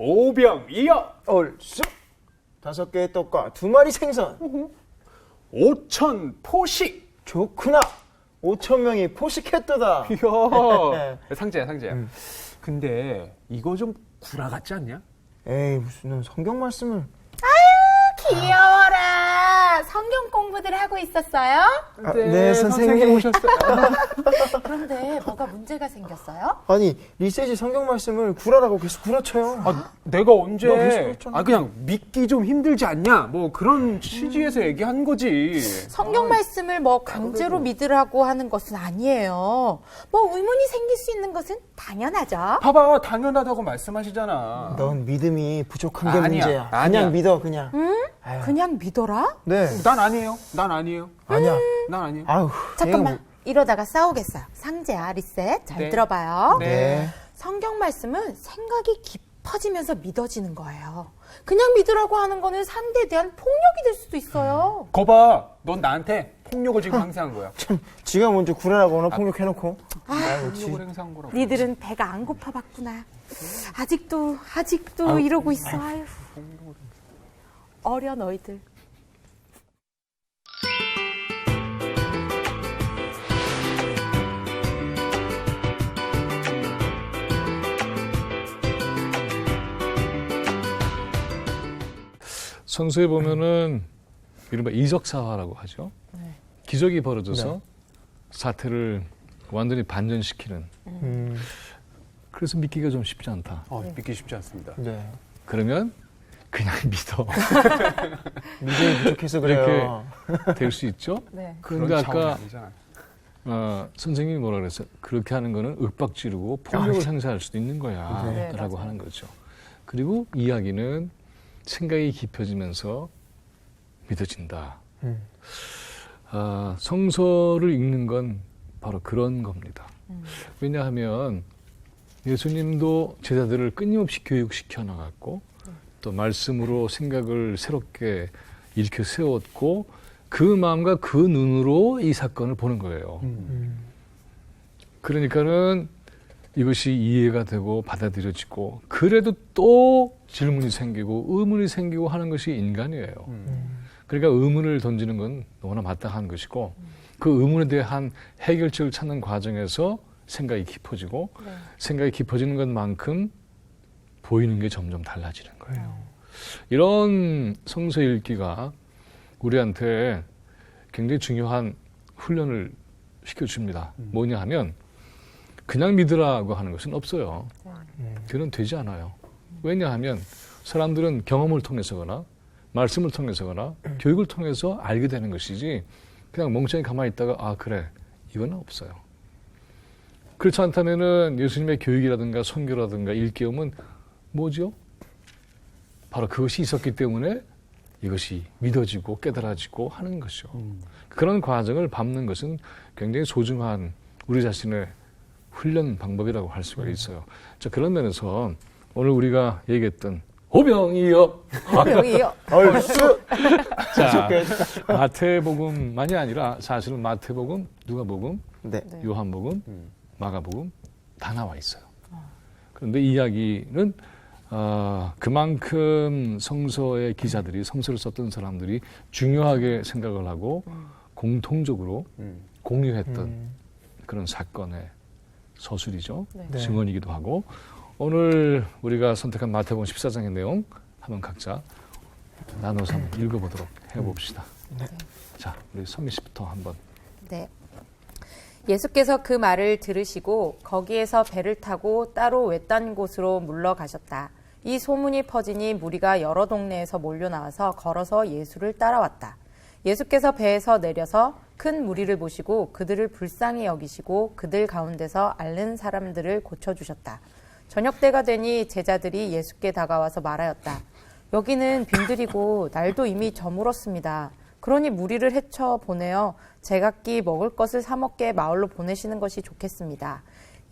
오병이어. 얼쑤. 5개의 떡과 2마리 생선. 5천 포식. 좋구나. 5,000명이 포식했도다. 이야. 상자야. 근데 이거 좀 구라 같지 않냐? 에이, 무슨 성경 말씀을. 귀여워라. 성경 공부들 하고 있었어요? 네, 선생님. 오셨어요. 그런데 뭐가 문제가 생겼어요? 아니, 리셋이 성경 말씀을 구라라고 계속 구라쳐요. 내가 언제? 너 계속 그랬잖아. 그냥 믿기 좀 힘들지 않냐? 뭐 그런 취지에서 얘기한 거지. 성경 말씀을 뭐 강제로 믿으라고 하는 것은 아니에요. 뭐 의문이 생길 수 있는 것은 당연하죠. 봐봐, 당연하다고 말씀하시잖아. 넌 믿음이 부족한 게 아니야, 문제야. 아니야. 그냥 믿어, 그냥. 아유. 그냥 믿어라? 네. 난 아니에요. 아니야. 난 아니에요. 아유. 잠깐만. 얘가 이러다가 싸우겠어요. 상재야, 리셋. 잘 네. 들어봐요. 네. 성경 말씀은 생각이 깊어지면서 믿어지는 거예요. 그냥 믿으라고 하는 거는 상대에 대한 폭력이 될 수도 있어요. 거봐, 넌 나한테 폭력을 지금 행사한 거야. 참, 지가 먼저 구라라고 하나 폭력해놓고. 아유, 폭력을 행사한 거라고. 니들은 배가 안 고파봤구나. 아직도 이러고 있어. 아유. 어려 너희들. 성서에 보면은 이른바 이적사화라고 하죠. 기적이 벌어져서 사태를 완전히 반전시키는. 그래서 믿기가 좀 쉽지 않다. 믿기 쉽지 않습니다. 네. 그러면 그냥 믿어. 믿음이 부족해서 그래요. 이렇게 될 수 있죠. 네. 그런데 그런 차원이 아까 아니잖아. 선생님이 뭐라 그랬어요? 그렇게 하는 거는 윽박지르고 폭력을 행사할 수도 있는 거야. 네, 라고 맞아요. 하는 거죠. 그리고 이야기는 생각이 깊어지면서 믿어진다. 성서를 읽는 건 바로 그런 겁니다. 왜냐하면 예수님도 제자들을 끊임없이 교육시켜 나갔고 또 말씀으로 생각을 새롭게 일으켜 세웠고 그 마음과 그 눈으로 이 사건을 보는 거예요. 그러니까는 이것이 이해가 되고 받아들여지고 그래도 또 질문이 생기고 의문이 생기고 하는 것이 인간이에요. 그러니까 의문을 던지는 건 너무나 마땅한 것이고 그 의문에 대한 해결책을 찾는 과정에서 생각이 깊어지고 생각이 깊어지는 것만큼 보이는 게 점점 달라지는 거예요. 이런 성서 읽기가 우리한테 굉장히 중요한 훈련을 시켜줍니다. 뭐냐 하면 그냥 믿으라고 하는 것은 없어요. 그건 되지 않아요. 왜냐하면 사람들은 경험을 통해서거나 말씀을 통해서거나 교육을 통해서 알게 되는 것이지 그냥 멍청히 가만히 있다가 그래 이건 없어요. 그렇지 않다면은 예수님의 교육이라든가 선교라든가 일깨움은 뭐죠? 바로 그것이 있었기 때문에 이것이 믿어지고 깨달아지고 하는 것이죠. 그런 과정을 밟는 것은 굉장히 소중한 우리 자신의 훈련 방법이라고 할 수가 있어요. 자, 그런 면에서 오늘 우리가 얘기했던 오병이어. 얼쑤. 자, 마태복음만이 아니라 사실은 마태복음, 누가복음, 네. 요한복음, 마가복음 다 나와 있어요. 그런데 이야기는 그만큼 성서의 기자들이 성서를 썼던 사람들이 중요하게 생각을 하고 공통적으로 공유했던 그런 사건의 서술이죠. 네. 증언이기도 하고 오늘 우리가 선택한 마태복음 14장의 내용 한번 각자 나눠서 한번 읽어보도록 해봅시다. 자, 우리 선미 씨부터 한번. 네. 예수께서 그 말을 들으시고 거기에서 배를 타고 따로 외딴 곳으로 물러가셨다. 이 소문이 퍼지니 무리가 여러 동네에서 몰려 나와서 걸어서 예수를 따라왔다. 예수께서 배에서 내려서 큰 무리를 보시고 그들을 불쌍히 여기시고 그들 가운데서 앓는 사람들을 고쳐주셨다. 저녁 때가 되니 제자들이 예수께 다가와서 말하였다. 여기는 빈들이고 날도 이미 저물었습니다. 그러니 무리를 헤쳐 보내어 제각기 먹을 것을 사 먹게 마을로 보내시는 것이 좋겠습니다.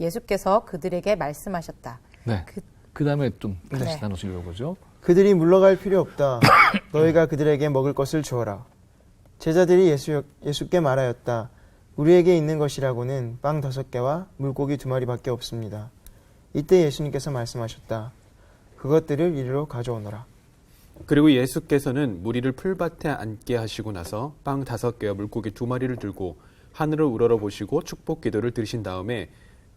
예수께서 그들에게 말씀하셨다. 네. 그 다음에 좀 같이 네. 나눠서 읽어보죠. 그들이 물러갈 필요 없다. 너희가 그들에게 먹을 것을 주어라. 제자들이 예수께 말하였다. 우리에게 있는 것이라고는 빵 5개와 물고기 2마리밖에 없습니다. 이때 예수님께서 말씀하셨다. 그것들을 이리로 가져오너라. 그리고 예수께서는 무리를 풀밭에 앉게 하시고 나서 빵 5개와 물고기 2마리를 들고 하늘을 우러러 보시고 축복 기도를 드리신 다음에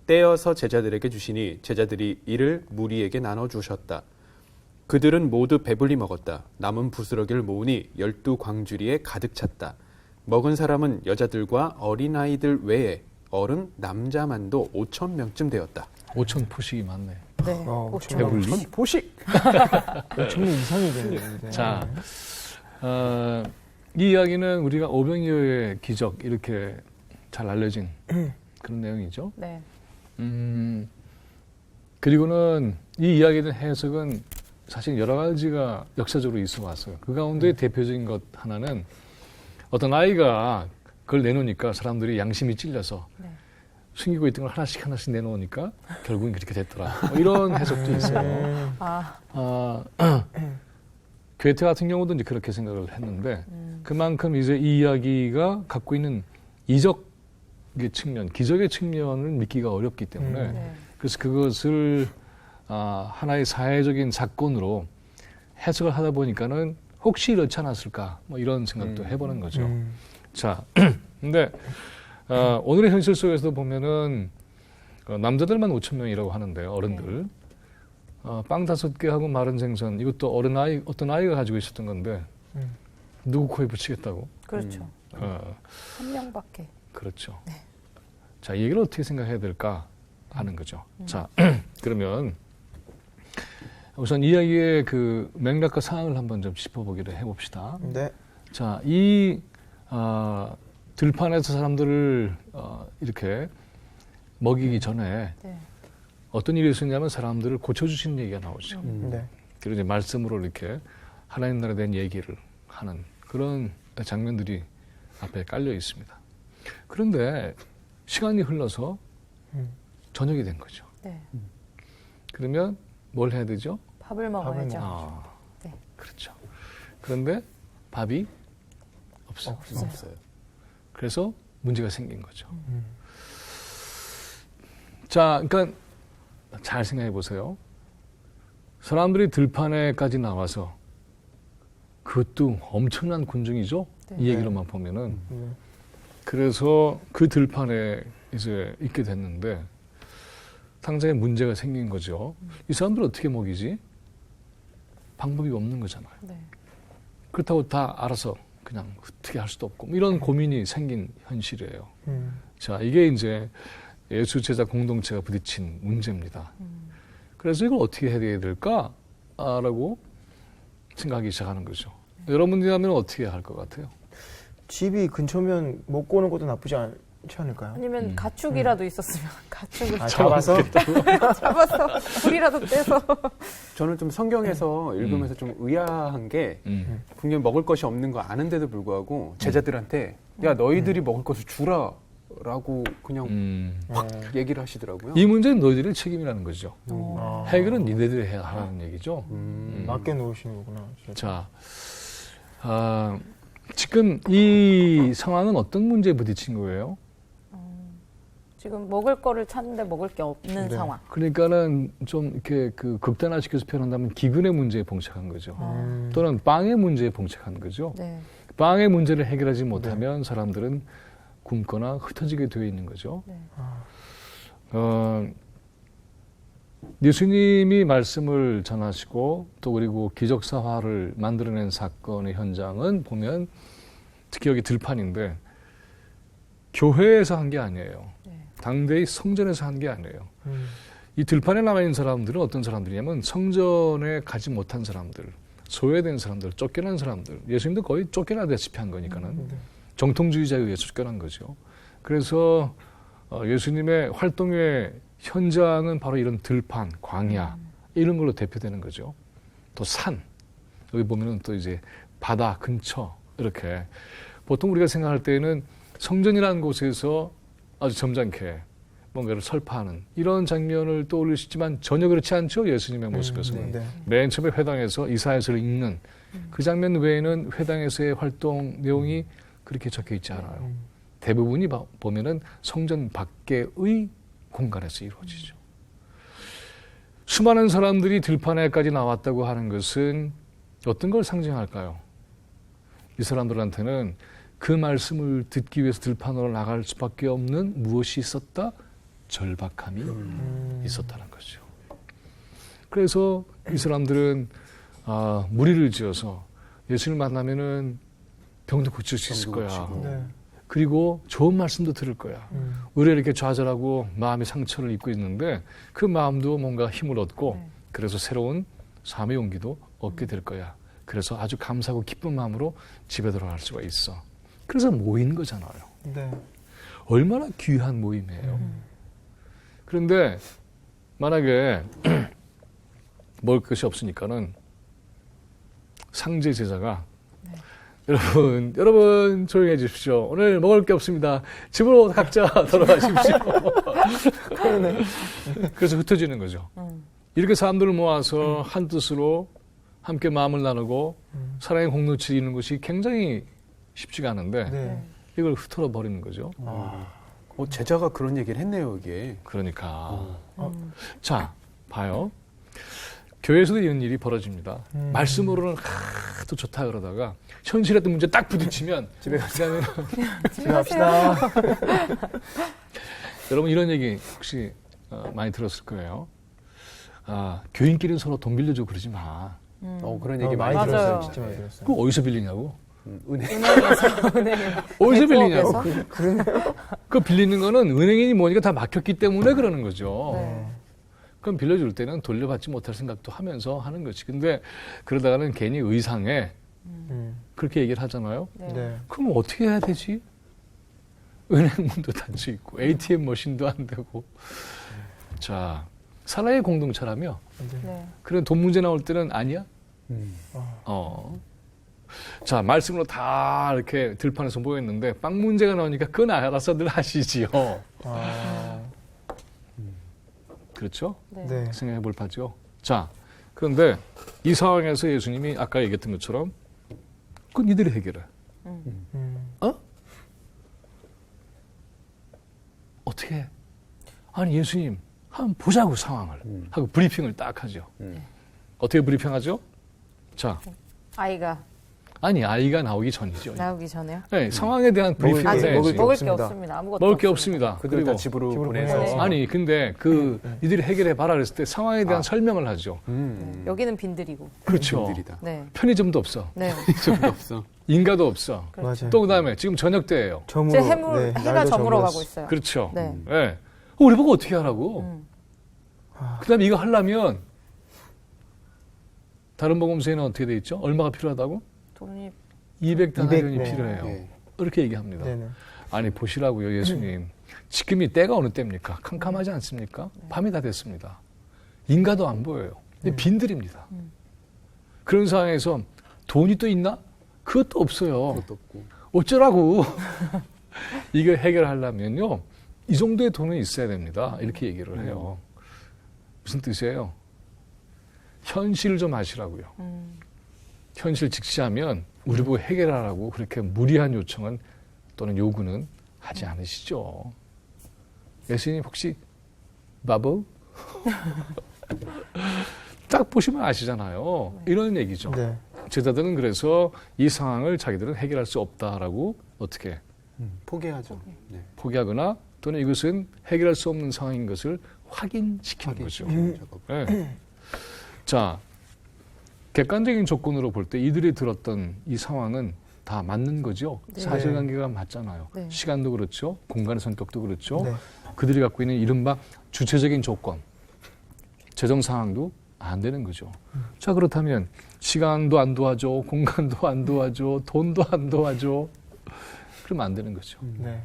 떼어서 제자들에게 주시니 제자들이 이를 무리에게 나눠 주셨다. 그들은 모두 배불리 먹었다. 남은 부스러기를 모으니 12광주리에 가득 찼다. 먹은 사람은 여자들과 어린아이들 외에 어른 남자만도 5,000명쯤 되었다. 5천 포식이 많네. 네. 배불리? 포식! 5,000명 이상이겠네요. 자, 이 이야기는 우리가 오병이어의 기적 이렇게 잘 알려진 그런 내용이죠. 네. 그리고는 이 이야기에 대한 해석은 사실 여러 가지가 역사적으로 있어 왔어요. 그 가운데 대표적인 것 하나는 어떤 아이가 그걸 내놓으니까 사람들이 양심이 찔려서 네. 숨기고 있던 걸 하나씩 내놓으니까 결국은 그렇게 됐더라. 뭐 이런 해석도 있어요. 괴테 같은 경우도 이제 그렇게 생각을 했는데 그만큼 이제 이 이야기가 갖고 있는 이적의 측면, 기적의 측면을 믿기가 어렵기 때문에 네. 그래서 그것을 하나의 사회적인 사건으로 해석을 하다 보니까는 혹시 이렇지 않았을까 뭐 이런 생각도 해보는 거죠. 자, 근데 오늘의 현실 속에서도 보면은 남자들만 5,000명이라고 하는데요, 어른들. 빵 5개 하고 마른 생선 이것도 어떤 아이가 가지고 있었던 건데 누구 코에 붙이겠다고? 그렇죠. 한 명밖에. 그렇죠. 네. 자, 이 얘기를 어떻게 생각해야 될까 하는 거죠. 자, 그러면 우선 이야기의 그 맥락과 상황을 한번 좀 짚어보기로 해봅시다. 네. 자, 이 들판에서 사람들을 이렇게 먹이기 전에 네. 어떤 일이 있었냐면 사람들을 고쳐주시는 얘기가 나오죠. 네. 그리고 이제 말씀으로 이렇게 하나님 나라에 대한 얘기를 하는 그런 장면들이 앞에 깔려 있습니다. 그런데 시간이 흘러서 저녁이 된 거죠. 네. 그러면 뭘 해야 되죠? 밥을 먹어야죠. 아, 네. 그렇죠. 그런데 밥이 없어요. 없어요. 그래서 문제가 생긴 거죠. 자, 그러니까 잘 생각해 보세요. 사람들이 들판에까지 나와서 그것도 엄청난 군중이죠. 네. 이 얘기로만 보면은. 그래서 그 들판에 이제 있게 됐는데 상당히 문제가 생긴 거죠. 이 사람들 어떻게 먹이지? 방법이 없는 거잖아요. 네. 그렇다고 다 알아서 그냥 어떻게 할 수도 없고 이런 고민이 생긴 현실이에요. 자, 이게 이제 예수 제자 공동체가 부딪힌 문제입니다. 그래서 이걸 어떻게 해야 될까라고 생각하기 시작하는 거죠. 여러분이라면 어떻게 할 것 같아요? 집이 근처면 먹고 오는 것도 나쁘지 않지 않을까요? 아니면 가축이라도 있었으면 가축을 잡아서? 잡아서 불이라도 떼서. 저는 좀 성경에서 읽으면서 좀 의아한 게 분명히 먹을 것이 없는 거 아는데도 불구하고 제자들한테 야 너희들이 먹을 것을 주라라고 그냥 확 얘기를 하시더라고요. 이 문제는 너희들의 책임이라는 거죠. 아. 해결은 니네들이 해야 하라는 얘기죠. 맡겨놓으시는 거구나. 자, 지금 이 상황은 어떤 문제에 부딪힌 거예요? 지금 먹을 거를 찾는데 먹을 게 없는 네. 상황. 그러니까는 좀 이렇게 그 극단화시켜서 표현한다면 기근의 문제에 봉착한 거죠. 또는 빵의 문제에 봉착한 거죠. 네. 빵의 문제를 해결하지 못하면 사람들은 굶거나 흩어지게 되어 있는 거죠. 네. 예수님이 말씀을 전하시고 또 그리고 기적사화를 만들어낸 사건의 현장은 보면 특히 여기 들판인데 교회에서 한 게 아니에요. 네. 당대의 성전에서 한 게 아니에요. 이 들판에 남아있는 사람들은 어떤 사람들이냐면 성전에 가지 못한 사람들, 소외된 사람들, 쫓겨난 사람들. 예수님도 거의 쫓겨나다시피 한 거니까는 정통주의자에 의해서 쫓겨난 거죠. 그래서 예수님의 활동의 현장은 바로 이런 들판, 광야 이런 걸로 대표되는 거죠. 또 산, 여기 보면은 또 이제 바다 근처 이렇게 보통 우리가 생각할 때에는 성전이라는 곳에서 아주 점잖게 뭔가를 설파하는 이런 장면을 떠올리시지만 전혀 그렇지 않죠. 예수님의 모습에서는. 네. 맨 처음에 회당에서 이사야서를 읽는 그 장면 외에는 회당에서의 활동 내용이 그렇게 적혀 있지 않아요. 대부분이 보면은 성전 밖의 공간에서 이루어지죠. 수많은 사람들이 들판에까지 나왔다고 하는 것은 어떤 걸 상징할까요? 이 사람들한테는 그 말씀을 듣기 위해서 들판으로 나갈 수밖에 없는 무엇이 있었다? 절박함이 있었다는 거죠. 그래서 이 사람들은 무리를 지어서 예수를 만나면은 병도 고칠 수 있을 병도 거야. 고치고. 네. 그리고 좋은 말씀도 들을 거야. 우리가 이렇게 좌절하고 마음의 상처를 입고 있는데 그 마음도 뭔가 힘을 얻고 네. 그래서 새로운 삶의 용기도 얻게 될 거야. 그래서 아주 감사하고 기쁜 마음으로 집에 들어갈 수가 있어. 그래서 모인 거잖아요. 네. 얼마나 귀한 모임이에요. 그런데 만약에 먹을 것이 없으니까는 상제 제자가 여러분 조용히 해주십시오. 오늘 먹을 게 없습니다. 집으로 각자 돌아가십시오. 그래서 흩어지는 거죠. 이렇게 사람들을 모아서 한 뜻으로 함께 마음을 나누고 사랑의 공동체를 이루는 것이 굉장히 쉽지가 않은데 네. 이걸 흩어져 버리는 거죠. 제자가 그런 얘기를 했네요, 이게. 그러니까 자 봐요. 교회에서도 이런 일이 벌어집니다. 말씀으로는 또 좋다 그러다가 현실에 또 문제 딱 부딪히면 집에 가면 집에 갑시다. 여러분 이런 얘기 혹시 많이 들었을 거예요. 교인끼리는 서로 돈 빌려주고 그러지 마. 그런 얘기 많이 많이 들었어요. 맞아요. 진짜 많이 들었어요. 그거 어디서 빌리냐고? 은행에서 어디서 빌리냐고? 대부업에서? 그 빌리는 거는 은행인이 뭐니까 다 막혔기 때문에 그러는 거죠. 네. 그럼 빌려줄 때는 돌려받지 못할 생각도 하면서 하는 거지. 근데 그러다가는 괜히 의상에 그렇게 얘기를 하잖아요. 네. 네. 그럼 어떻게 해야 되지? 은행 문도 닫혀 있고 ATM 머신도 안 되고. 자, 사나이 공동체라며 네. 그런 돈 문제 나올 때는 아니야? 자, 말씀으로 다 이렇게 들판에서 모였는데 빵 문제가 나오니까 그건 알아서들 하시지요. 그렇죠? 네. 네. 생각해 볼 파죠. 자, 그런데 이 상황에서 예수님이 아까 얘기했던 것처럼 그건 이들이 해결해. 어떻게 해? 아니 예수님 한번 보자고 상황을 하고 브리핑을 딱 하죠. 어떻게 브리핑하죠? 자, 아이가 아이가 나오기 전이죠. 나오기 전에요? 네, 상황에 대한 브리핑을 게- 해야지. 먹을 게 먹을 게 없습니다. 없습니다. 아무것도 먹을 게 없습니다. 없습니다. 그들 다 그리고 집으로 집으로 보내서. 보내서. 아니 근데 이들이 해결해 봐라 그랬을 때 상황에 대한 설명을 하죠. 여기는 빈들이고. 그렇죠. 빈들이다. 네. 편의점도 없어. 네. 좀도 없어. 인가도 없어. 맞아요. 또 그다음에 지금 저녁 때예요. 저물어. 이제 해가 날도 저물어 저물었어. 가고 있어요. 그렇죠. 네. 네. 우리 보고 어떻게 하라고? 그다음에 이거 하려면 다른 복음서에는 어떻게 돼 있죠? 얼마가 필요하다고? 돈이 200다나리온이 200, 네. 필요해요. 네. 이렇게 얘기합니다. 네네. 아니 보시라고요, 예수님. 지금이 때가 어느 때입니까? 캄캄하지 않습니까? 밤이 다 됐습니다. 인가도 안 보여요. 빈들입니다. 그런 상황에서 돈이 또 있나? 그것도 없어요. 그것도 없고. 어쩌라고. 이걸 해결하려면요. 이 정도의 돈은 있어야 됩니다. 이렇게 얘기를 해요. 무슨 뜻이에요? 현실을 좀 아시라고요. 현실 직시하면 우리 보고 해결하라고 그렇게 무리한 요청은 또는 요구는 하지 않으시죠. 예수님 혹시 마법? 딱 보시면 아시잖아요. 이런 얘기죠. 네. 제자들은 그래서 이 상황을 자기들은 해결할 수 없다라고 어떻게 포기하죠. 네. 포기하거나 또는 이것은 해결할 수 없는 상황인 것을 확인시키는 거죠. 작업. 네. 자, 객관적인 조건으로 볼 때 이들이 들었던 이 상황은 다 맞는 거죠. 네. 사실관계가 맞잖아요. 네. 시간도 그렇죠. 공간의 성격도 그렇죠. 네. 그들이 갖고 있는 이른바 주체적인 조건, 재정 상황도 안 되는 거죠. 자, 그렇다면 시간도 안 도와줘, 공간도 안 도와줘, 돈도 안 도와줘. 그러면 안 되는 거죠. 네.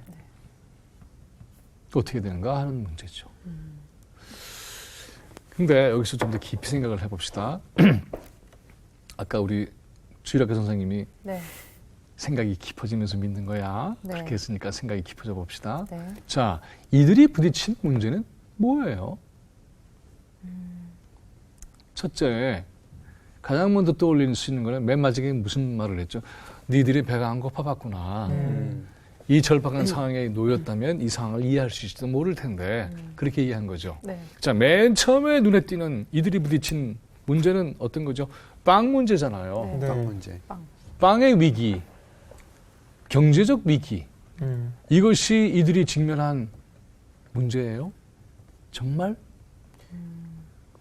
어떻게 되는가 하는 문제죠. 근데 여기서 좀 더 깊이 생각을 해봅시다. 아까 우리 주일학교 선생님이 네. 생각이 깊어지면서 믿는 거야. 네. 그렇게 했으니까 생각이 깊어져 봅시다. 네. 자, 이들이 부딪힌 문제는 뭐예요? 첫째, 가장 먼저 떠올릴 수 있는 거는 맨 마지막에 무슨 말을 했죠? 니들이 배가 안 고파봤구나. 이 절박한 상황에 놓였다면 이 상황을 이해할 수 있을지도 모를 텐데 그렇게 이해한 거죠. 네. 자, 맨 처음에 눈에 띄는 이들이 부딪힌 문제는 어떤 거죠? 빵 문제잖아요. 네. 빵 문제. 빵의 위기, 경제적 위기, 이것이 이들이 직면한 문제예요. 정말?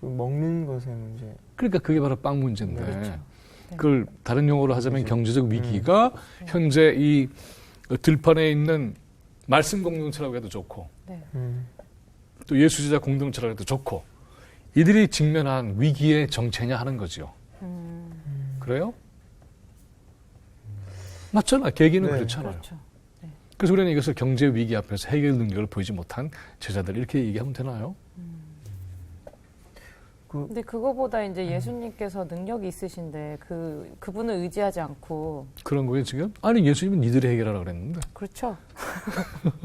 그 먹는 것의 문제. 그러니까 그게 바로 빵 문제인데 그렇죠. 네. 그걸 다른 용어로 하자면 경제적 위기가 현재 이 들판에 있는 말씀 공동체라고 해도 좋고 네. 또 예수제자 공동체라고 해도 좋고 이들이 직면한 위기의 정체냐 하는 거죠. 그래요? 맞잖아. 계기는 네. 그렇잖아요. 그렇죠. 그래서 우리는 이것을 경제 위기 앞에서 해결 능력을 보이지 못한 제자들 이렇게 얘기하면 되나요? 근데 그거보다 이제 예수님께서 능력이 있으신데 그분을 의지하지 않고 그런 거예요 지금? 아니 예수님은 니들이 해결하라 그랬는데. 그렇죠.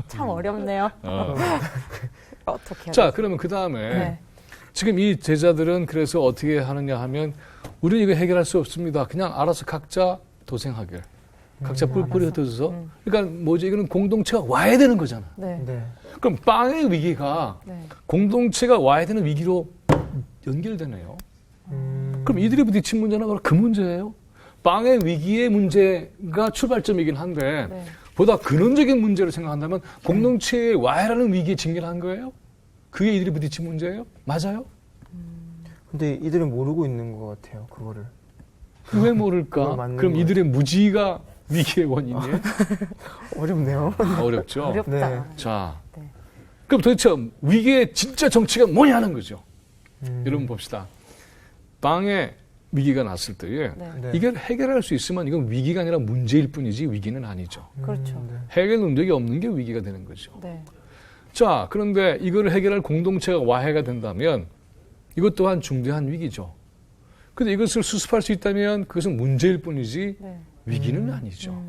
참 어렵네요. 어떻게 해야 자 되지? 그러면 그 다음에 네. 지금 이 제자들은 그래서 어떻게 하느냐 하면 우리는 이거 해결할 수 없습니다. 그냥 알아서 각자 도생하길. 각자 뿔뿔이 흩어져서. 그러니까 뭐지 이거는 공동체가 와야 되는 거잖아. 네. 네. 그럼 빵의 위기가 네. 공동체가 와야 되는 위기로 연결되네요. 그럼 이들이 부딪힌 문제는 바로 그 문제예요. 빵의 위기의 문제가 출발점이긴 한데 네. 보다 근원적인 문제를 생각한다면 공동체에 와야 하는 위기에 직면한 거예요? 그게 이들이 부딪힌 문제예요? 맞아요? 근데 이들은 모르고 있는 것 같아요. 그거를. 왜 모를까? 그건 맞는 그럼 거예요. 이들의 무지가 위기의 원인이에요? 어렵네요. 어렵죠? 어렵다. 네. 자, 네. 그럼 도대체 위기의 진짜 정치가 뭐냐 하는 거죠. 여러분 봅시다. 빵의 위기가 났을 때에 네. 네. 이걸 해결할 수 있으면 이건 위기가 아니라 문제일 뿐이지 위기는 아니죠. 그렇죠. 네. 해결 능력이 없는 게 위기가 되는 거죠. 네. 자, 그런데 이걸 해결할 공동체가 와해가 된다면 이것 또한 중대한 위기죠. 근데 이것을 수습할 수 있다면 그것은 문제일 뿐이지 네. 위기는 아니죠.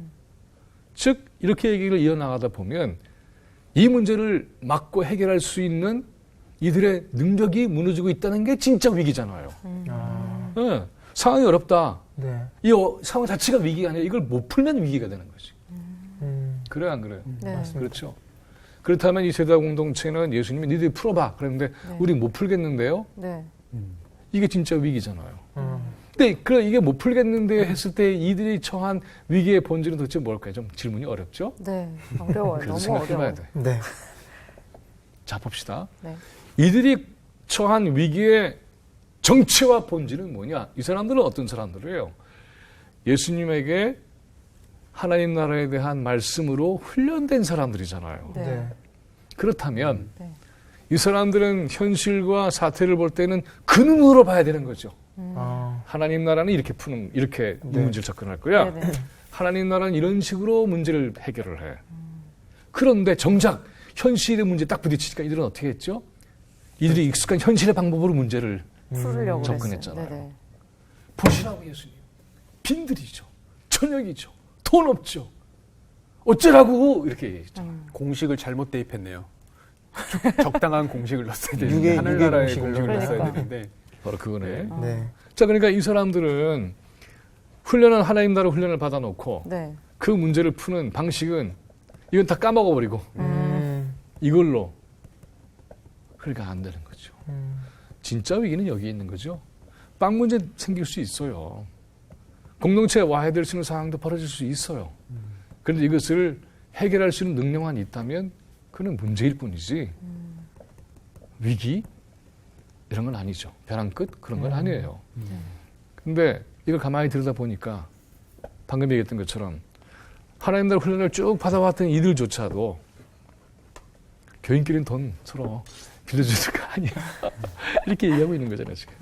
즉 이렇게 얘기를 이어나가다 보면 이 문제를 막고 해결할 수 있는 이들의 능력이 무너지고 있다는 게 진짜 위기잖아요. 아, 네, 상황이 어렵다. 네. 이 상황 자체가 위기가 아니라 이걸 못 풀면 위기가 되는 거지. 그래요, 안 그래요? 네. 맞습니다. 그렇죠. 그렇다면 이 제자 공동체는 예수님이 니들이 풀어봐. 그랬는데 네. 우리 못 풀겠는데요? 네. 이게 진짜 위기잖아요. 근데 이게 못 풀겠는데 했을 때 이들이 처한 위기의 본질은 도대체 뭘까요? 좀 질문이 어렵죠? 네. 어려워요. 그래서 너무 생각해봐야 어려워. 돼. 네. 자, 봅시다. 네. 이들이 처한 위기의 정체와 본질은 뭐냐? 이 사람들은 어떤 사람들이에요? 예수님에게 하나님 나라에 대한 말씀으로 훈련된 사람들이잖아요. 네. 네. 그렇다면 네. 이 사람들은 현실과 사태를 볼 때는 그 눈으로 봐야 되는 거죠. 아, 하나님 나라는 이렇게 이렇게 이 문제를 접근할 거야. 네. 네. 하나님 나라는 이런 식으로 문제를 해결을 해. 그런데 정작 현실의 문제 딱 부딪히니까 이들은 어떻게 했죠? 이들이 익숙한 현실의 방법으로 문제를 풀으려고 접근했잖아요. 그랬어요. 네네. 보시라고 예수님. 빈들이죠. 저녁이죠. 돈 없죠. 어쩌라고 이렇게 얘기했죠. 공식을 잘못 대입했네요. 적당한 공식을 넣었어야 되는데 유괴 하늘나라의 공식을 공식을 넣었어야 그러니까. 되는데 바로 그거네. 네. 자, 그러니까 이 사람들은 훈련은 하나님 나라 훈련을 받아놓고 네. 그 문제를 푸는 방식은 이건 다 까먹어버리고 이걸로 그러니까 안 되는 거죠. 진짜 위기는 여기 있는 거죠. 빵 문제 생길 수 있어요. 공동체에 와야 될 수 있는 상황도 벌어질 수 있어요. 그런데 이것을 해결할 수 있는 능력만 있다면 그는 문제일 뿐이지 위기 이런 건 아니죠. 벼랑 끝 그런 건 아니에요. 근데 이걸 가만히 들여다 보니까 방금 얘기했던 것처럼 하나님 나라 훈련을 쭉 받아왔던 이들조차도 교인끼리는 돈 서로 빌려주는 거 아니야. 이렇게 얘기하고 있는 거잖아요, 지금.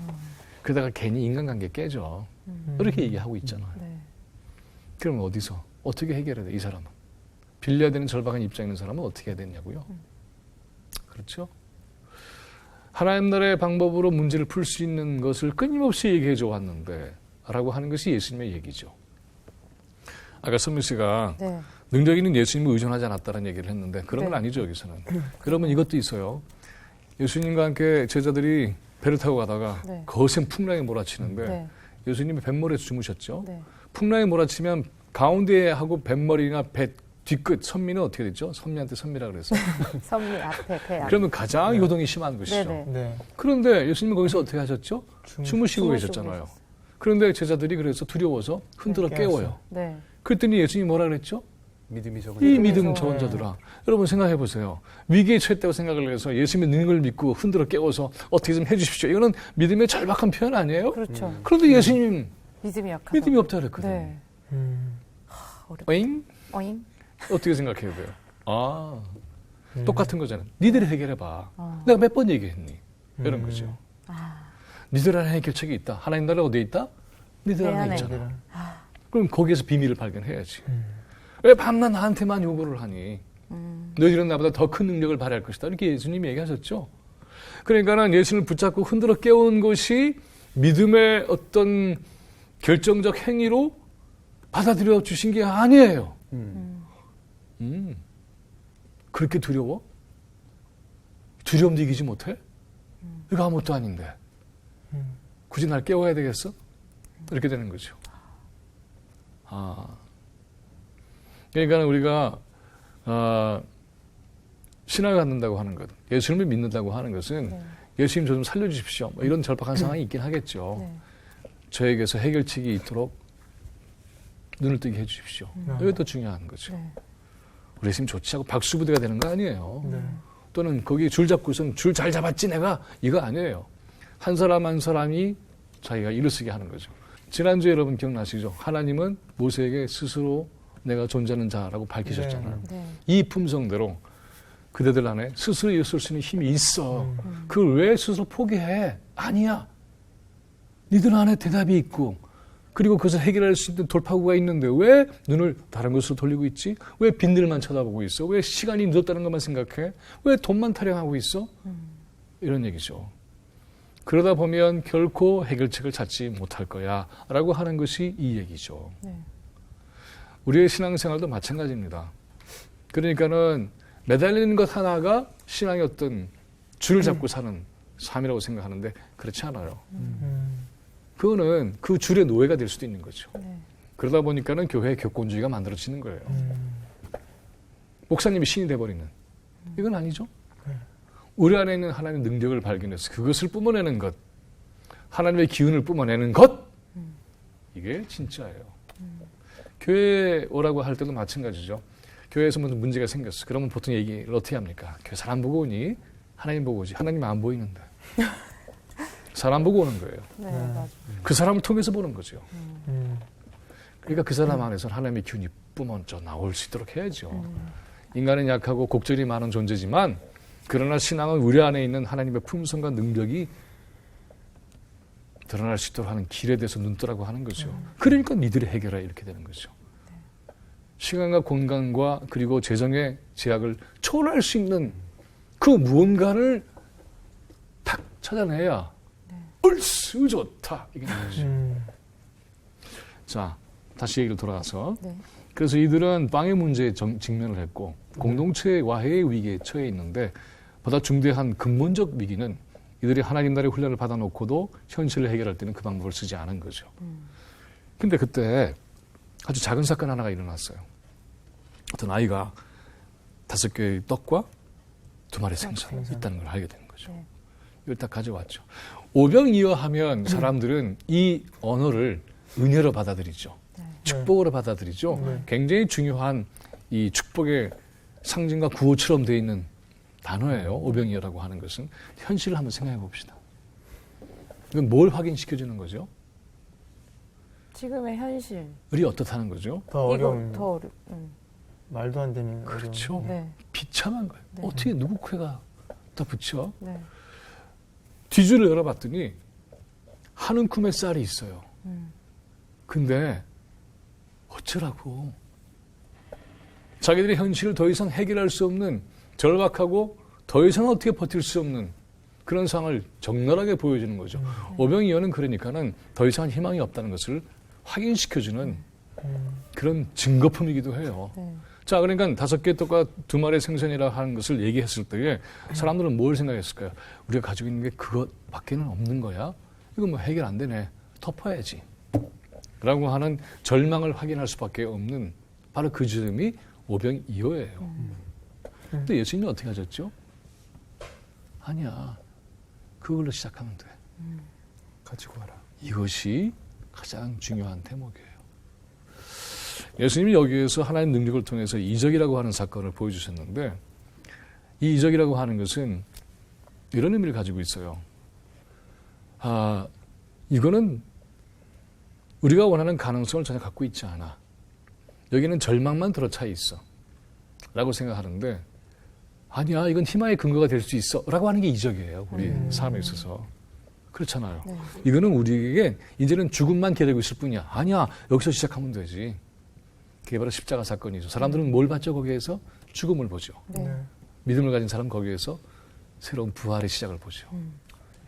그러다가 괜히 인간관계 깨져. 이렇게 얘기하고 있잖아요. 네. 그럼 어디서? 어떻게 해결해야 돼, 이 사람은? 빌려야 되는 절박한 입장에 있는 사람은 어떻게 해야 되냐고요? 그렇죠? 하나님 나라의 방법으로 문제를 풀 수 있는 것을 끊임없이 얘기해 줘 왔는데 라고 하는 것이 예수님의 얘기죠. 아까 선미 씨가 네. 능력 있는 예수님을 의존하지 않았다는 얘기를 했는데 그런 건 네. 아니죠, 여기서는. 그러면 이것도 있어요. 예수님과 함께 제자들이 배를 타고 가다가 네. 거센 풍랑에 몰아치는데 네. 예수님이 뱃머리에서 주무셨죠. 네. 풍랑에 몰아치면 가운데에 하고 뱃머리나 배 뒤끝 선미는 어떻게 됐죠? 선미한테 선미라 그래서. 선미 앞에 배 앞에. 그러면 가장 요동이 심한 것이죠. 네네. 네. 그런데 예수님은 거기서 어떻게 하셨죠? 주무시고 주무시고 계셨잖아요. 계셨어요. 그런데 제자들이 그래서 두려워서 흔들어 네, 깨워요. 네. 그랬더니 예수님이 뭐라 그랬죠? 믿음이 적은 이 자. 믿음 적은 자들아. 여러분 생각해 보세요. 위기에 처했다고 생각을 해서 예수님의 능력을 믿고 흔들어 깨워서 어떻게 좀 해주십시오. 이거는 믿음의 절박한 표현 아니에요? 그렇죠. 그런데 예수님 믿음이 약하다. 믿음이 없다 그랬거든요. 네. 어잉? 어잉? 어떻게 생각해야 돼요? 아, 똑같은 거잖아. 니들이 해결해봐. 어. 내가 몇 번 얘기했니? 이런 거죠. 아, 니들 안에 해결책이 있다. 하나님 나라 어디에 있다? 니들 내 안에 안에. 있잖아. 그럼 거기에서 비밀을 발견해야지. 왜 밤낮 나한테만 요구를 하니? 너희들은 나보다 더 큰 능력을 발휘할 것이다. 이렇게 예수님이 얘기하셨죠. 그러니까는 예수님을 붙잡고 흔들어 깨운 것이 믿음의 어떤 결정적 행위로 받아들여 주신 게 아니에요. 그렇게 두려워? 두려움도 이기지 못해? 이거 아무것도 아닌데. 굳이 날 깨워야 되겠어? 이렇게 되는 거죠. 그러니까 우리가 신앙을 갖는다고 하는 것, 예수님을 믿는다고 하는 것은 네. 예수님 저 좀 살려주십시오. 뭐 이런 절박한 상황이 있긴 하겠죠. 네. 저에게서 해결책이 있도록 눈을 뜨게 해주십시오. 이것도 중요한 거죠. 네. 우리 예수님 좋지 하고 박수부대가 되는 거 아니에요. 네. 또는 거기 줄 잡고선 줄 잘 잡았지 내가 이거 아니에요. 한 사람 한 사람이 자기가 일을 쓰게 하는 거죠. 지난주에 여러분 기억나시죠? 하나님은 모세에게 스스로 내가 존재하는 자라고 밝히셨잖아요. 네. 이 품성대로 그대들 안에 스스로 일을 쓸 수 있는 힘이 있어. 그걸 왜 스스로 포기해? 아니야. 니들 안에 대답이 있고 그리고 그것을 해결할 수 있는 돌파구가 있는데 왜 눈을 다른 곳으로 돌리고 있지? 왜 빈들만 쳐다보고 있어? 왜 시간이 늦었다는 것만 생각해? 왜 돈만 타령하고 있어? 이런 얘기죠. 그러다 보면 결코 해결책을 찾지 못할 거야 라고 하는 것이 이 얘기죠. 네. 우리의 신앙생활도 마찬가지입니다. 그러니까는 매달리는 것 하나가 신앙의 어떤 줄을 잡고 사는 삶이라고 생각하는데 그렇지 않아요. 그거는 그 줄의 노예가 될 수도 있는 거죠. 네. 그러다 보니까는 교회의 격곤주의가 만들어지는 거예요. 목사님이 신이 돼버리는. 이건 아니죠. 우리 안에 있는 하나님의 능력을 발견해서 그것을 뿜어내는 것, 하나님의 기운을 뿜어내는 것, 이게 진짜예요. 교회에 오라고 할 때도 마찬가지죠. 교회에서 무슨 문제가 생겼어. 그러면 보통 얘기를 어떻게 합니까? 교회 사람 보고 오니? 하나님 보고 오지. 하나님 안 보이는데. 사람 보고 오는 거예요. 네. 맞아. 그 사람을 통해서 보는 거죠. 그러니까 그 사람 안에서 하나님의 기운이 뿜어져 나올 수 있도록 해야죠. 인간은 약하고 곡절이 많은 존재지만 그러나 신앙은 우리 안에 있는 하나님의 품성과 능력이 드러날 수 있도록 하는 길에 대해서 눈뜨라고 하는 거죠. 그러니까 니들이 해결해 이렇게 되는 거죠. 시간과 공간과 그리고 재정의 제약을 초월할 수 있는 그 무언가를 탁 찾아내야 얼쑤 좋다 이게 나오죠. 자, 다시 얘기를 돌아가서 네. 그래서 이들은 빵의 문제에 직면을 했고 공동체의 와해의 위기에 처해 있는데 보다 중대한 근본적 위기는 이들이 하나님 나라의 훈련을 받아놓고도 현실을 해결할 때는 그 방법을 쓰지 않은 거죠. 근데 그때 아주 작은 사건 하나가 일어났어요. 어떤 아이가 5개의 떡과 2마리 생선이 있다는 걸 알게 되는 거죠. 네. 이걸 딱 가져왔죠. 오병이어하면 사람들은 이 언어를 은혜로 받아들이죠. 축복으로 받아들이죠. 네. 굉장히 중요한 이 축복의 상징과 구호처럼 되어 있는 단어예요. 오병이어라고 하는 것은. 현실을 한번 생각해 봅시다. 이건 뭘 확인시켜주는 거죠? 지금의 현실. 을이 어떻다는 거죠? 더 어려운, 이거 더 어려. 말도 안 되는 그렇죠. 네. 비참한 거예요. 네. 어떻게 누구 코에가 다 붙여? 네. 뒤줄을 열어봤더니 한 움큼의 쌀이 있어요. 근데 어쩌라고. 자기들의 현실을 더 이상 해결할 수 없는 절박하고 더 이상 어떻게 버틸 수 없는 그런 상황을 적나라하게 보여주는 거죠. 오병이어는 그러니까는 더 이상 희망이 없다는 것을 확인시켜주는 그런 증거품이기도 해요. 네. 자, 그러니까 5개 떡과 2마리 생선이라 하는 것을 얘기했을 때에 사람들은 뭘 생각했을까요? 우리가 가지고 있는 게 그것밖에는 없는 거야? 이거 뭐 해결 안 되네. 덮어야지. 라고 하는 절망을 확인할 수밖에 없는 바로 그 점이 오병이어예요. 근데 예수님이 어떻게 하셨죠? 아니야. 그걸로 시작하면 돼. 가지고 와라. 이것이 가장 중요한 대목이에요. 예수님이 여기에서 하나님의 능력을 통해서 이적이라고 하는 사건을 보여주셨는데 이 이적이라고 하는 것은 이런 의미를 가지고 있어요. 이거는 우리가 원하는 가능성을 전혀 갖고 있지 않아. 여기는 절망만 들어차 있어. 라고 생각하는데 아니야, 이건 희망의 근거가 될 수 있어. 라고 하는 게 이적이에요. 우리 삶에 있어서. 그렇잖아요. 네. 이거는 우리에게 이제는 죽음만 기다리고 있을 뿐이야. 아니야, 여기서 시작하면 되지. 그게 바로 십자가 사건이죠. 사람들은 뭘 봤죠? 거기에서 죽음을 보죠. 네. 믿음을 가진 사람은 거기에서 새로운 부활의 시작을 보죠.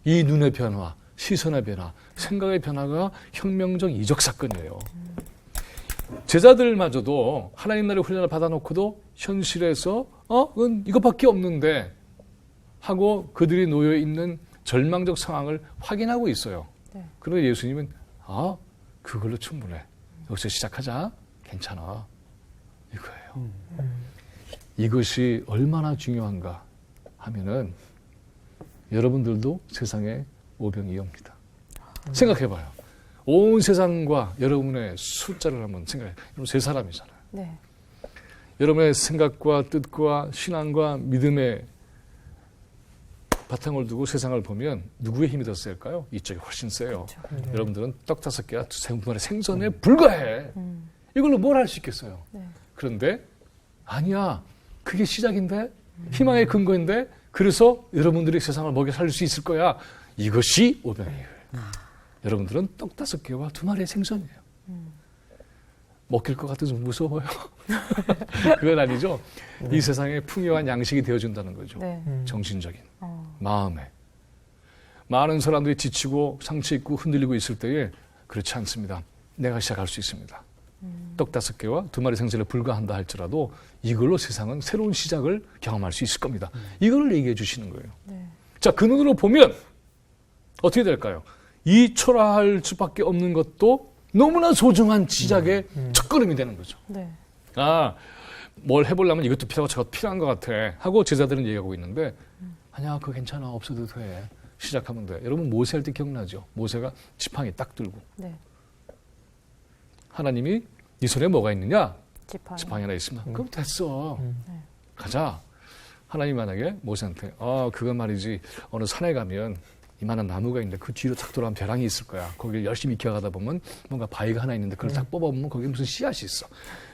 이 눈의 변화, 시선의 변화, 생각의 변화가 혁명적 이적 사건이에요. 제자들마저도 하나님 나라의 훈련을 받아놓고도 현실에서 그건 이것밖에 없는데 하고 그들이 놓여 있는 절망적 상황을 확인하고 있어요. 네. 그런데 예수님은 그걸로 충분해. 여기서 시작하자. 괜찮아. 이거예요. 이것이 얼마나 중요한가 하면은 여러분들도 세상의 오병이어입니다. 생각해봐요. 온 세상과 여러분의 숫자를 한번 생각해요. 여러분 세 사람이잖아요. 네. 여러분의 생각과 뜻과 신앙과 믿음의 바탕을 두고 세상을 보면 누구의 힘이 더 셀까요? 이쪽이 훨씬 세요. 네. 여러분들은 떡 5개와 2마리 생선에 불과해. 이걸로 뭘 할 수 있겠어요? 네. 그런데 아니야. 그게 시작인데 희망의 근거인데 그래서 여러분들이 세상을 먹여 살릴 수 있을 거야. 이것이 오병이에요. 여러분들은 떡 5개와 2마리의 생선이에요. 먹힐 것 같아서 무서워요. 그건 아니죠. 이 세상에 풍요한 양식이 되어준다는 거죠. 네. 정신적인, 마음에. 많은 사람들이 지치고 상처 있고 흔들리고 있을 때에 그렇지 않습니다. 내가 시작할 수 있습니다. 떡 5개와 2마리 생선에 불과한다 할지라도 이걸로 세상은 새로운 시작을 경험할 수 있을 겁니다. 이걸 얘기해 주시는 거예요. 네. 자, 그 눈으로 보면 어떻게 될까요? 이 초라할 수밖에 없는 것도 너무나 소중한 시작의 첫걸음이 되는 거죠. 네. 뭘 해보려면 이것도 필요하고 저것도 필요한 것 같아 하고 제자들은 얘기하고 있는데 아니야, 그거 괜찮아. 없어도 돼. 시작하면 돼. 여러분 모세 할 때 기억나죠? 모세가 지팡이 딱 들고 네. 하나님이 네 손에 뭐가 있느냐? 지팡이. 지팡이 하나 있습니다. 그럼 됐어. 네. 가자. 하나님 만약에 모세한테 그건 말이지 어느 산에 가면 이만한 나무가 있는데 그 뒤로 탁 돌아가면 벼랑이 있을 거야. 거기를 열심히 기어가다 보면 뭔가 바위가 하나 있는데 그걸 딱 뽑아보면 거기에 무슨 씨앗이 있어.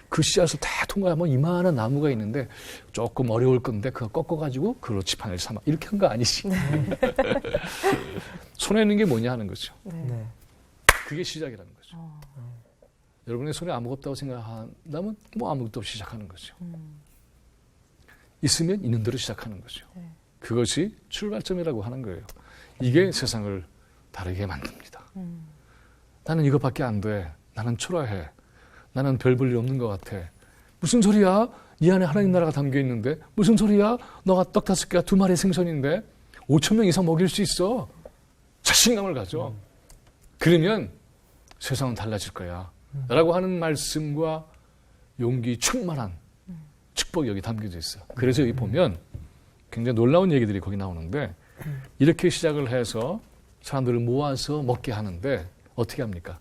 그 씨앗을 다 통과하면 이만한 나무가 있는데 조금 어려울 건데 그거 꺾어가지고 그걸로 지팡이를 삼아. 이렇게 한 거 아니지. 손에 있는 게 뭐냐 하는 거죠. 네. 네. 그게 시작이라는 거죠. 여러분의 손에 아무것도 없다고 생각한다면 뭐 아무것도 없이 시작하는 거죠. 있으면 있는 대로 시작하는 거죠. 네. 그것이 출발점이라고 하는 거예요. 이게 세상을 다르게 만듭니다. 나는 이것밖에 안 돼. 나는 초라해. 나는 별 볼 일 없는 것 같아. 무슨 소리야? 네 안에 하나님 나라가 담겨 있는데 무슨 소리야? 너가 떡 5개와 2마리 생선인데 5,000명 이상 먹일 수 있어. 자신감을 가져. 그러면 세상은 달라질 거야. 라고 하는 말씀과 용기 충만한 축복이 여기 담겨져 있어요. 그래서 여기 보면 굉장히 놀라운 얘기들이 거기 나오는데 이렇게 시작을 해서 사람들을 모아서 먹게 하는데 어떻게 합니까?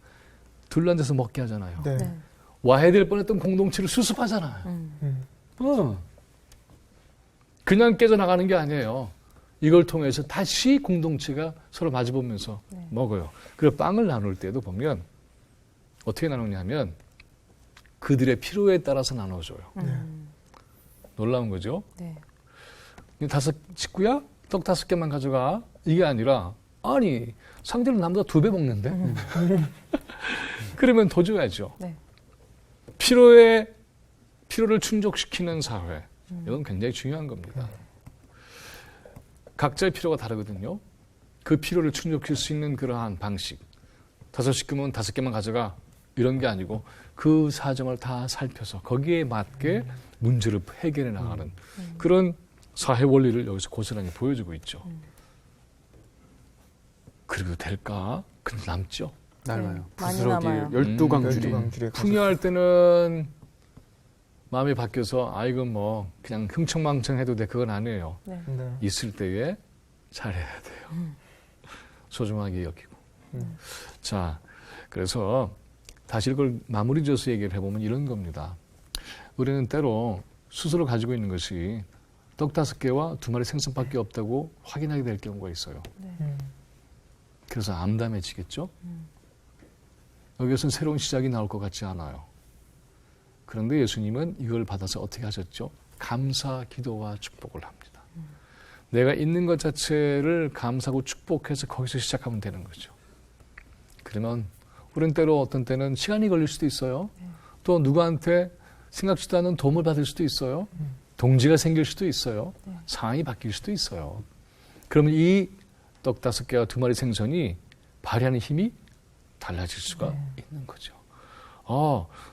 둘러앉아서 먹게 하잖아요. 네. 네. 와야 될 뻔했던 공동체를 수습하잖아요. 그냥 깨져나가는 게 아니에요. 이걸 통해서 다시 공동체가 서로 마주보면서 네. 먹어요. 그리고 빵을 나눌 때도 보면 어떻게 나누냐 하면 그들의 필요에 따라서 나눠줘요. 놀라운 거죠. 네. 식구야? 떡 5개만 가져가. 이게 아니라 아니 상대는 나보다 2배 먹는데? 그러면 더 줘야죠. 네. 필요를 충족시키는 사회. 이건 굉장히 중요한 겁니다. 각자의 필요가 다르거든요. 그 필요를 충족시킬 수 있는 그러한 방식. 5식구면 5개만 가져가. 이런 게 아니고 그 사정을 다 살펴서 거기에 맞게 문제를 해결해 나가는 그런 사회 원리를 여기서 고스란히 보여주고 있죠. 그래도 될까? 근데 남죠. 남아요. 많이 부스러기 남아요. 12광줄이. 12광줄이 풍요할 때는 마음이 바뀌어서 이건 뭐 그냥 흥청망청해도 돼. 그건 아니에요. 네. 네. 있을 때에 잘해야 돼요. 소중하게 여기고. 자, 그래서 다시 이걸 마무리 져서 얘기를 해보면 이런 겁니다. 우리는 때로 스스로 가지고 있는 것이 떡 5개와 2마리 생선밖에 없다고 확인하게 될 경우가 있어요. 그래서 암담해지겠죠? 여기서는 새로운 시작이 나올 것 같지 않아요. 그런데 예수님은 이걸 받아서 어떻게 하셨죠? 감사, 기도와 축복을 합니다. 내가 있는 것 자체를 감사하고 축복해서 거기서 시작하면 되는 거죠. 그러면 우리는 때로 어떤 때는 시간이 걸릴 수도 있어요. 또 누구한테 생각지도 않은 도움을 받을 수도 있어요. 동지가 생길 수도 있어요. 상황이 바뀔 수도 있어요. 그러면 이 떡 5개와 2마리 생선이 발휘하는 힘이 달라질 수가 있는 거죠.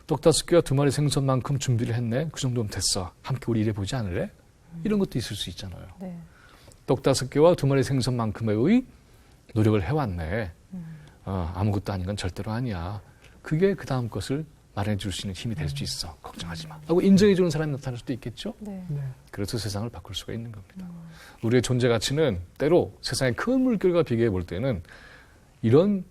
떡 5개와 2마리 생선만큼 준비를 했네. 그 정도면 됐어. 함께 우리 일해보지 않을래? 이런 것도 있을 수 있잖아요. 네. 떡 5개와 2마리 생선만큼의 노력을 해왔네. 아무것도 아닌 건 절대로 아니야. 그게 그 다음 것을 마련해 줄 수 있는 힘이 될 수 있어. 걱정하지 마. 하고 인정해 주는 사람이 나타날 수도 있겠죠. 네. 그래서 세상을 바꿀 수가 있는 겁니다. 우리의 존재 가치는 때로 세상의 큰 물결과 비교해 볼 때는 이런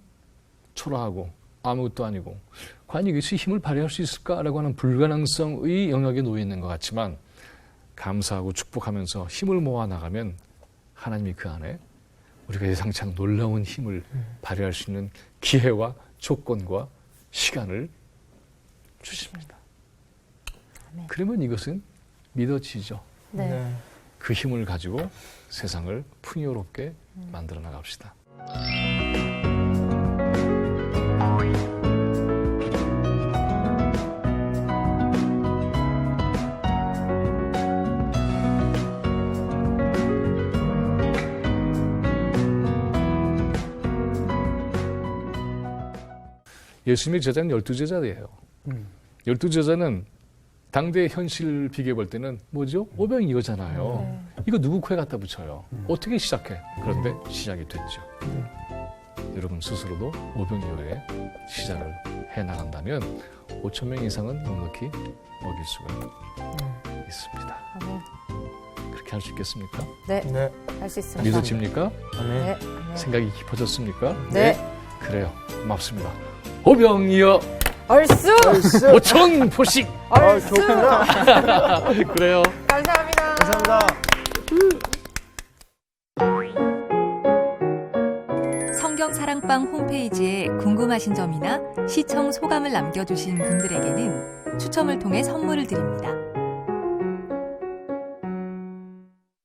초라하고 아무것도 아니고 과연 이것이 힘을 발휘할 수 있을까라고 하는 불가능성의 영역에 놓여 있는 것 같지만 감사하고 축복하면서 힘을 모아 나가면 하나님이 그 안에 우리가 예상치 않은 놀라운 힘을 발휘할 수 있는 기회와 조건과 시간을 주십니다. 아멘. 그러면 이것은 믿어지죠. 네. 네. 그 힘을 가지고 세상을 풍요롭게 만들어 나갑시다. 예수님의 제자는 12제자예요. 12제자는 당대의 현실 비교해 볼 때는 뭐죠? 오병이어잖아요. 이거 누구 코에 갖다 붙여요? 어떻게 시작해? 그런데 시작이 됐죠. 여러분 스스로도 오병이어의 시작을 해나간다면 5천 명 이상은 넉넉히 먹일 수가 있습니다. 아멘. 그렇게 할 수 있겠습니까? 네. 네. 할 수 있습니다. 믿어집니까? 아멘. 네. 아멘. 생각이 깊어졌습니까? 네. 그래요. 고맙습니다. 오병이어 얼쑤! 오천 포식. 얼쑤! 좋구나. 그래요. 감사합니다. 감사합니다. 성경 사랑방 홈페이지에 궁금하신 점이나 시청 소감을 남겨주신 분들에게는 추첨을 통해 선물을 드립니다.